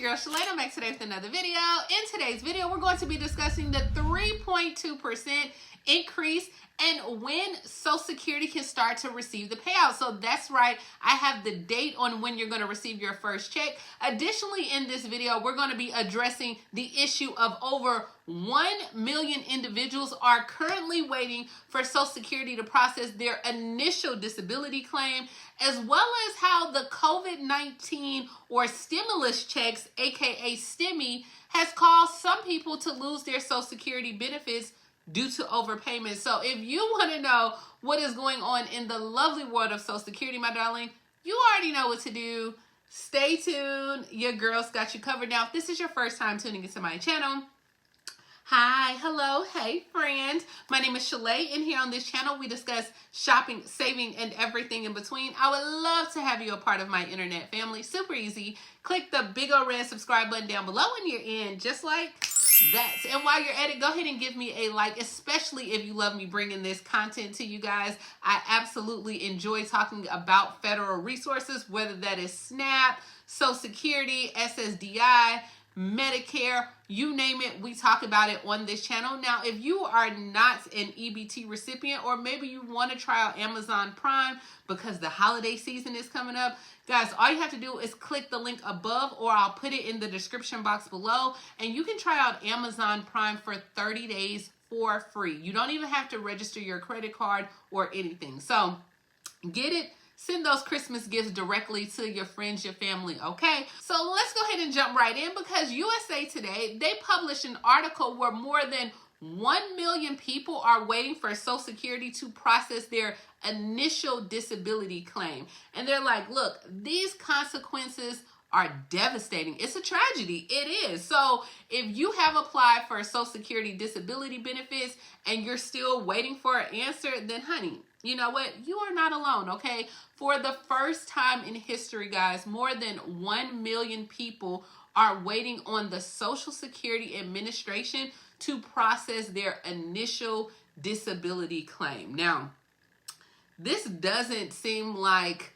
girl Shalae. I'm back today with another video. In today's video, we're going to be discussing the 3.2% increase and when Social Security can start to receive the payout. So that's right, I have the date on when you're going to receive your first check. Additionally, in this video, we're going to be addressing the issue of over 1 million individuals are currently waiting for Social Security to process their initial disability claim, as well as how the COVID-19 or stimulus checks, aka Ssdi, has caused some people to lose their Social Security benefits due to overpayment. So if you want to know what is going on in the lovely world of Social Security, my darling, you already know what to do. Stay tuned. Your girl's got you covered. Now, if this is your first time tuning into my channel, hi, hello, hey friend. My name is Shalae, and here on this channel we discuss shopping, saving, and everything in between. I would love to have you a part of my internet family. Super easy. Click the big old red subscribe button down below and you're in, just like that. And while you're at it, go ahead and give me a like, especially if you love me bringing this content to you guys. I absolutely enjoy talking about federal resources, whether that is SNAP, Social Security, Ssdi, Medicare, you name it, we talk about it on this channel. Now, if you are not an EBT recipient, or maybe you want to try out Amazon Prime because the holiday season is coming up, guys, all you have to do is click the link above, or I'll put it in the description box below, and you can try out Amazon Prime for 30 days for free. You don't even have to register your credit card or anything. So get it. Send those Christmas gifts directly to your friends, your family, okay? So let's go ahead and jump right in, because USA Today, they published an article where more than 1 million people are waiting for Social Security to process their initial disability claim. And they're like, look, these consequences are devastating. It's a tragedy. It is. So if you have applied for Social Security disability benefits and you're still waiting for an answer, then honey, you know what? You are not alone, okay? For the first time in history, guys, more than 1 million people are waiting on the Social Security Administration to process their initial disability claim. Now, this doesn't seem like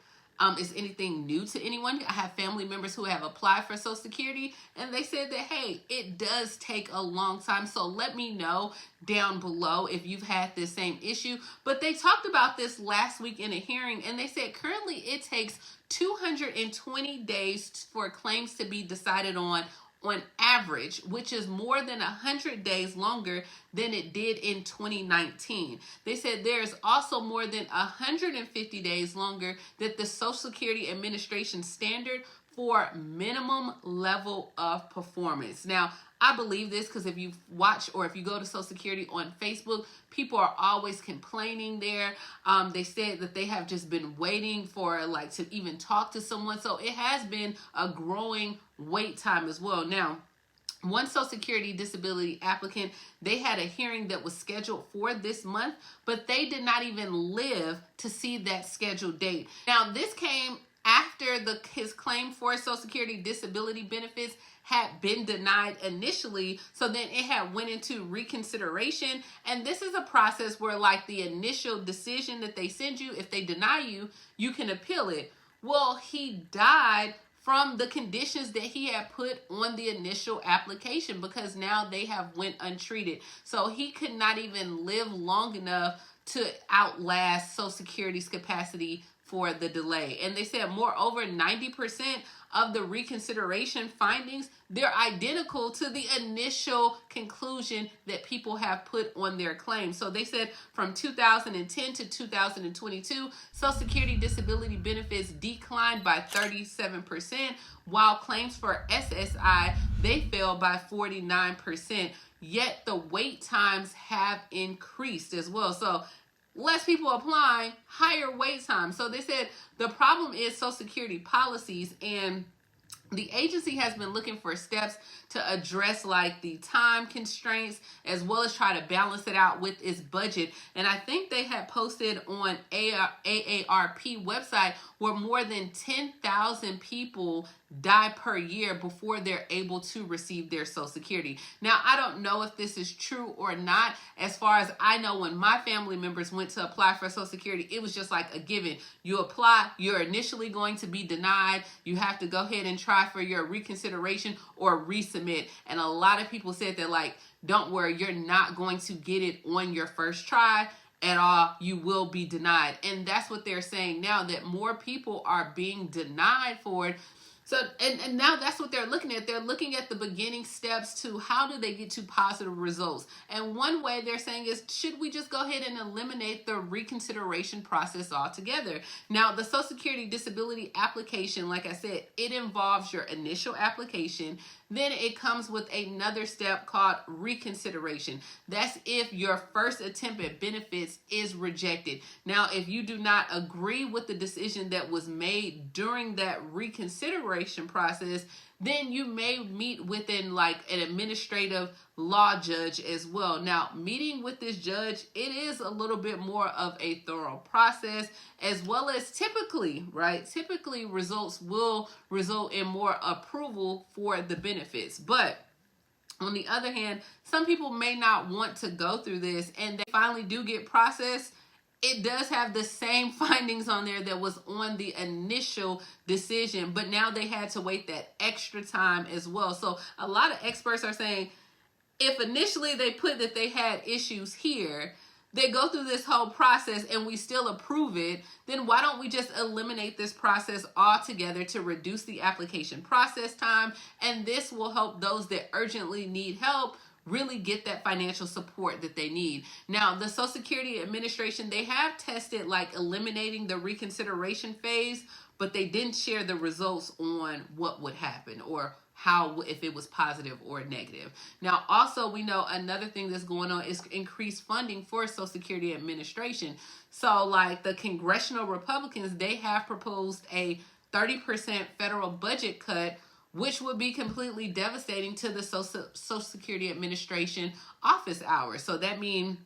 is anything new to anyone. I have family members who have applied for Social Security, and they said that, hey, it does take a long time. So let me know down below if you've had this same issue. But they talked about this last week in a hearing, and they said currently it takes 220 days for claims to be decided on average, which is more than 100 days longer than it did in 2019. They said there's also more than 150 days longer than the Social Security Administration standard for minimum level of performance. Now, I believe this because if you watch or if you go to Social Security on Facebook, people are always complaining there. They said that they have just been waiting for to even talk to someone. So it has been a growing wait time as well. Now, one Social Security disability applicant, they had a hearing that was scheduled for this month, but they did not even live to see that scheduled date. Now, this came after his claim for Social Security disability benefits had been denied initially, so then it had went into reconsideration. And this is a process where the initial decision that they send you, if they deny you, you can appeal it. Well, he died from the conditions that he had put on the initial application, because now they have went untreated. So he could not even live long enough to outlast Social Security's capacity for the delay. And they said moreover, 90% of the reconsideration findings, they're identical to the initial conclusion that people have put on their claim. So they said from 2010 to 2022, Social Security disability benefits declined by 37%, while claims for SSI, they fell by 49%. Yet the wait times have increased as well. So less people applying, higher wait time. So they said the problem is Social Security policies, and the agency has been looking for steps to address the time constraints, as well as try to balance it out with its budget. And I think they had posted on AARP website where more than 10,000 people die per year before they're able to receive their Social Security. Now, I don't know if this is true or not. As far as I know, when my family members went to apply for Social Security, it was just like a given. You apply, you're initially going to be denied. You have to go ahead and try try for your reconsideration or resubmit. And a lot of people said that, like, don't worry, you're not going to get it on your first try at all. You will be denied. And that's what they're saying now, that more people are being denied for it. So, and now that's what they're looking at. They're looking at the beginning steps to how do they get to positive results. And one way they're saying is, should we just go ahead and eliminate the reconsideration process altogether? Now, the Social Security disability application, like I said, it involves your initial application. Then it comes with another step called reconsideration. That's if your first attempt at benefits is rejected. Now, if you do not agree with the decision that was made during that reconsideration process, then you may meet with an administrative law judge as well. Now, meeting with this judge, it is a little bit more of a thorough process, as well as typically results will result in more approval for the benefits. But on the other hand, some people may not want to go through this, and they finally do get processed. It does have the same findings on there that was on the initial decision, but now they had to wait that extra time as well. So a lot of experts are saying, if initially they put that they had issues here, they go through this whole process and we still approve it, then why don't we just eliminate this process altogether to reduce the application process time? And this will help those that urgently need help really get that financial support that they need. Now, the Social Security Administration, they have tested eliminating the reconsideration phase, but they didn't share the results on what would happen or how, if it was positive or negative. Now, also, we know another thing that's going on is increased funding for Social Security Administration. So the congressional Republicans, they have proposed a 30% federal budget cut, which would be completely devastating to the Social Security Administration office hours. So that means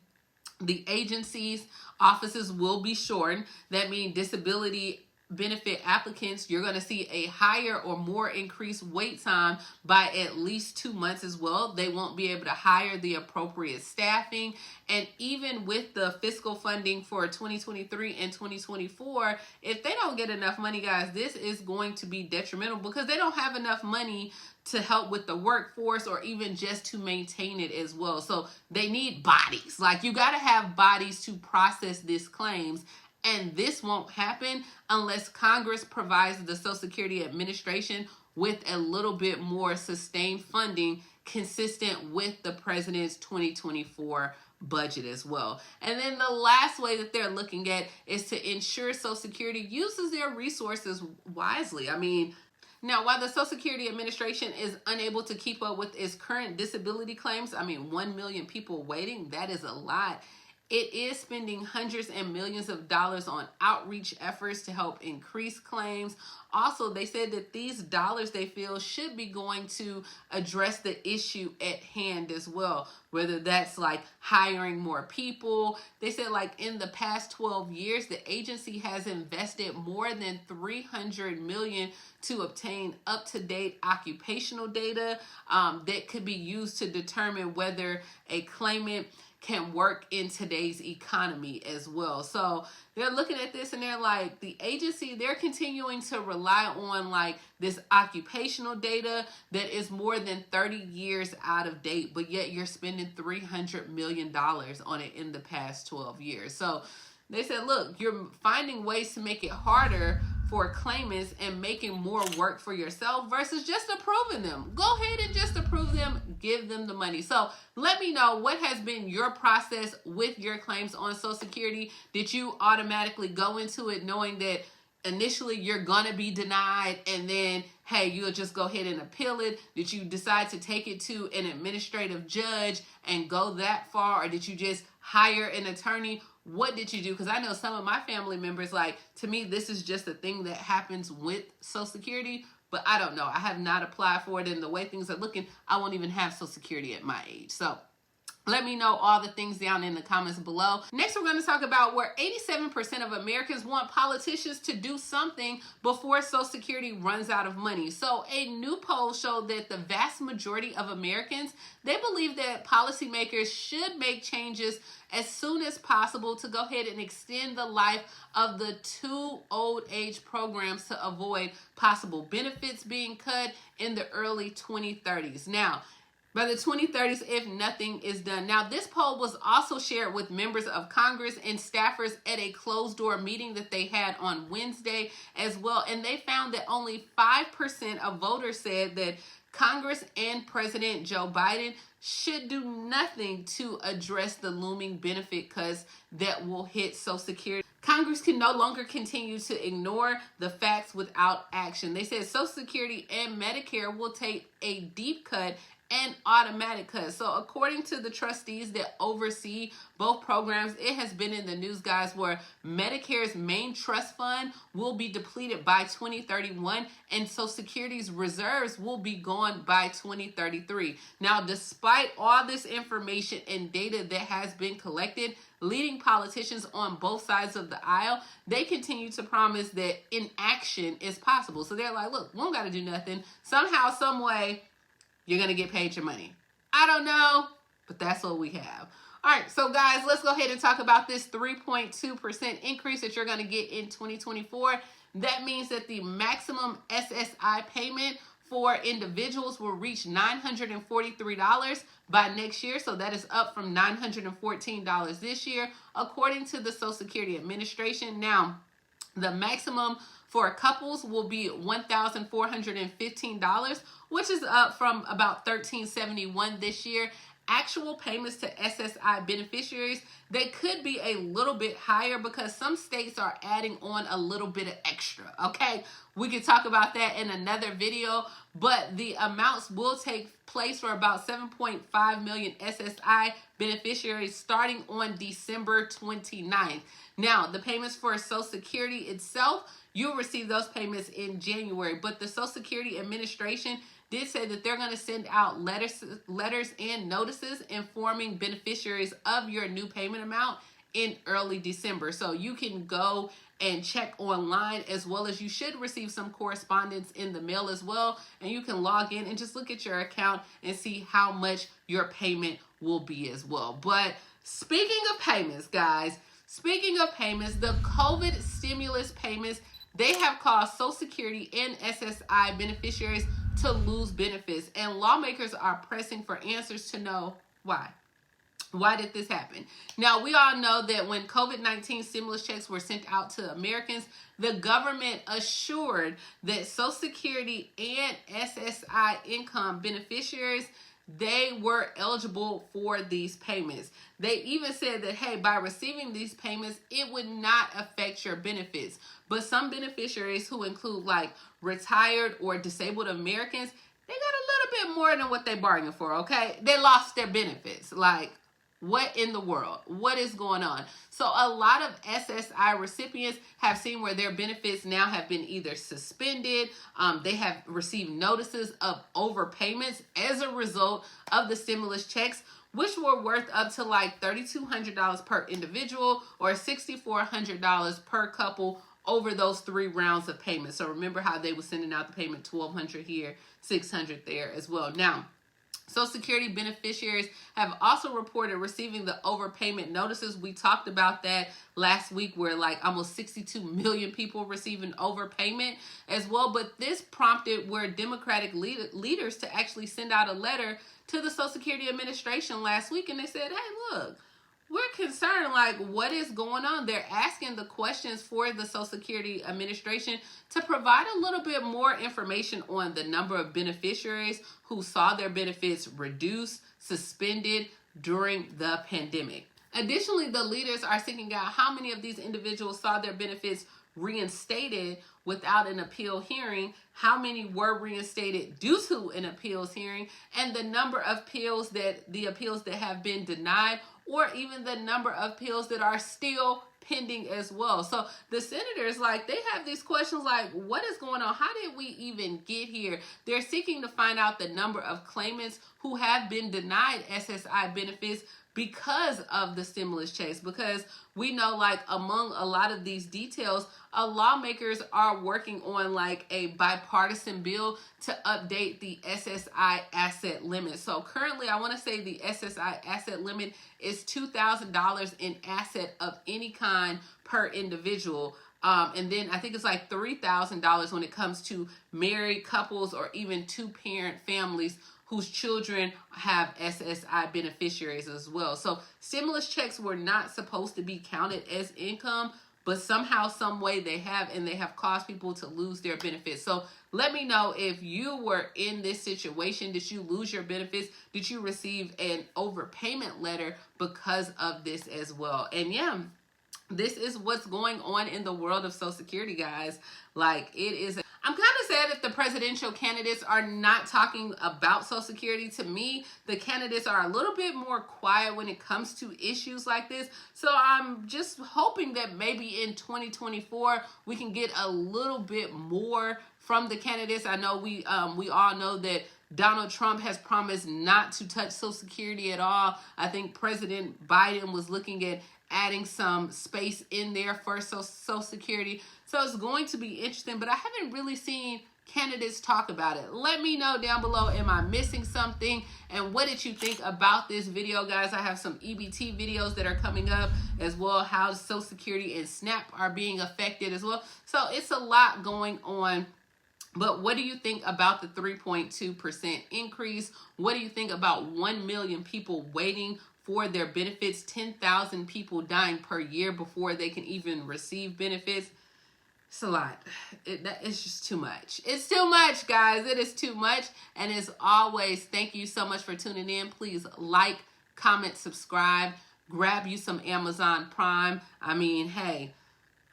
the agency's offices will be shortened. That means disability benefit applicants, you're going to see a higher or more increased wait time by at least 2 months as well. They won't be able to hire the appropriate staffing. And even with the fiscal funding for 2023 and 2024, if they don't get enough money, guys, this is going to be detrimental because they don't have enough money to help with the workforce or even just to maintain it as well. So they need bodies. You got to have bodies to process these claims. And this won't happen unless Congress provides the Social Security Administration with a little bit more sustained funding consistent with the president's 2024 budget as well. And then the last way that they're looking at is to ensure Social Security uses their resources wisely. Now, while the Social Security Administration is unable to keep up with its current disability claims, 1 million people waiting, that is a lot. It is spending hundreds and millions of dollars on outreach efforts to help increase claims. Also, they said that these dollars, they feel, should be going to address the issue at hand as well, whether that's hiring more people. They said in the past 12 years, the agency has invested more than $300 million to obtain up-to-date occupational data that could be used to determine whether a claimant can work in today's economy as well. So they're looking at this and they're the agency, they're continuing to rely on this occupational data that is more than 30 years out of date, but yet you're spending $300 million on it in the past 12 years. So they said, look, you're finding ways to make it harder for claimants and making more work for yourself versus just approving them. Go ahead and just approve them, give them the money. So let me know, what has been your process with your claims on Social Security? Did you automatically go into it knowing that initially you're going to be denied and then, hey, you'll just go ahead and appeal it? Did you decide to take it to an administrative judge and go that far? Or did you just hire an attorney? What did you do? Because I know some of my family members, to me, this is just a thing that happens with Social Security, but I don't know. I have not applied for it, and the way things are looking, I won't even have Social Security at my age. So Let me know all the things down in the comments below. Next, we're going to talk about where 87% of Americans want politicians to do something before Social Security runs out of money. So a new poll showed that the vast majority of Americans, they believe that policymakers should make changes as soon as possible to go ahead and extend the life of the two old age programs to avoid possible benefits being cut in the early 2030s. Now, by the 2030s, if nothing is done. Now, this poll was also shared with members of Congress and staffers at a closed-door meeting that they had on Wednesday as well. And they found that only 5% of voters said that Congress and President Joe Biden should do nothing to address the looming benefit cuts that will hit Social Security. Congress can no longer continue to ignore the facts without action. They said Social Security and Medicare will take a deep cut and automatic cuts. So according to the trustees that oversee both programs, it has been in the news, guys, where Medicare's main trust fund will be depleted by 2031 and Social Security's reserves will be gone by 2033. Now, despite all this information and data that has been collected, leading politicians on both sides of the aisle, they continue to promise that inaction is possible. So they're like, look, we don't got to do nothing. Somehow, some way, you're going to get paid your money. I don't know, but that's what we have. All right, so guys, let's go ahead and talk about this 3.2% increase that you're going to get in 2024. That means that the maximum SSI payment for individuals will reach $943 by next year. So that is up from $914 this year, according to the Social Security Administration. Now, the maximum for couples will be $1,415, which is up from about $1,371 this year. Actual payments to SSI beneficiaries, they could be a little bit higher because some states are adding on a little bit of extra, okay? We can talk about that in another video, but the amounts will take place for about 7.5 million SSI beneficiaries starting on December 29th. Now, the payments for Social Security itself, you'll receive those payments in January, but the Social Security Administration did say that they're going to send out letters and notices informing beneficiaries of your new payment amount in early December. So you can go and check online, as well as you should receive some correspondence in the mail as well. And you can log in and just look at your account and see how much your payment will be as well. But speaking of payments, guys, the COVID stimulus payments, they have caused Social Security and SSI beneficiaries to lose benefits, and lawmakers are pressing for answers to know why. Why did this happen? Now, we all know that when COVID-19 stimulus checks were sent out to Americans, the government assured that Social Security and SSI income beneficiaries, they were eligible for these payments. They even said that, hey, by receiving these payments, it would not affect your benefits. But some beneficiaries, who include like retired or disabled Americans, they got a little bit more than what they bargained for, okay? They lost their benefits. Like, what in the world? What is going on? So a lot of SSI recipients have seen where their benefits now have been either suspended. They have received notices of overpayments as a result of the stimulus checks, which were worth up to like $3,200 per individual or $6,400 per couple over those 3 rounds of payments. So remember how they were sending out the payment $1,200 here, $600 there as well. Now, Social Security beneficiaries have also reported receiving the overpayment notices. We talked about that last week, where like almost 62 million people receiving overpayment as well. But this prompted where Democratic leaders to actually send out a letter to the Social Security Administration last week. And they said, hey, look, we're concerned, like, what is going on? They're asking the questions for the Social Security Administration to provide a little bit more information on the number of beneficiaries who saw their benefits reduced, suspended during the pandemic. Additionally, the leaders are seeking out how many of these individuals saw their benefits reinstated without an appeal hearing, how many were reinstated due to an appeals hearing, and the number of appeals that have been denied, or even the number of appeals that are still pending as well. So the senators, like, they have these questions like, what is going on? How did we even get here? They're seeking to find out the number of claimants who have been denied SSI benefits because of the stimulus checks, because we know, like, among a lot of these details, lawmakers are working on like a bipartisan bill to update the SSI asset limit. So currently, I want to say the SSI asset limit is $2,000 in asset of any kind per individual. And then I think it's like $3,000 when it comes to married couples or even two-parent families whose children have SSI beneficiaries as well. So stimulus checks were not supposed to be counted as income, but somehow, some way they have, and they have caused people to lose their benefits. So let me know if you were in this situation. Did you lose your benefits? Did you receive an overpayment letter because of this as well? And yeah, this is what's going on in the world of Social Security, guys. Like, it is. I'm kind of sad that the presidential candidates are not talking about Social Security. To me, the candidates are a little bit more quiet when it comes to issues like this. So I'm just hoping that maybe in 2024, we can get a little bit more from the candidates. I know we all know that Donald Trump has promised not to touch Social Security at all. I think President Biden was looking at adding some space in there for Social Security. So it's going to be interesting, but I haven't really seen candidates talk about it. Let me know down below, am I missing something? And what did you think about this video, guys? I have some EBT videos that are coming up as well, how Social Security and SNAP are being affected as well. So it's a lot going on. But what do you think about the 3.2% increase? What do you think about 1 million people waiting for their benefits, 10,000 people dying per year before they can even receive benefits? It's a lot. It's just too much. It's too much, guys. It is too much. And as always, thank you so much for tuning in. Please like, comment, subscribe, grab you some Amazon Prime. I mean, hey,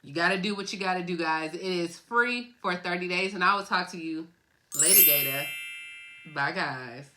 you got to do what you got to do, guys. It is free for 30 days. And I will talk to you later, Gator. Bye, guys.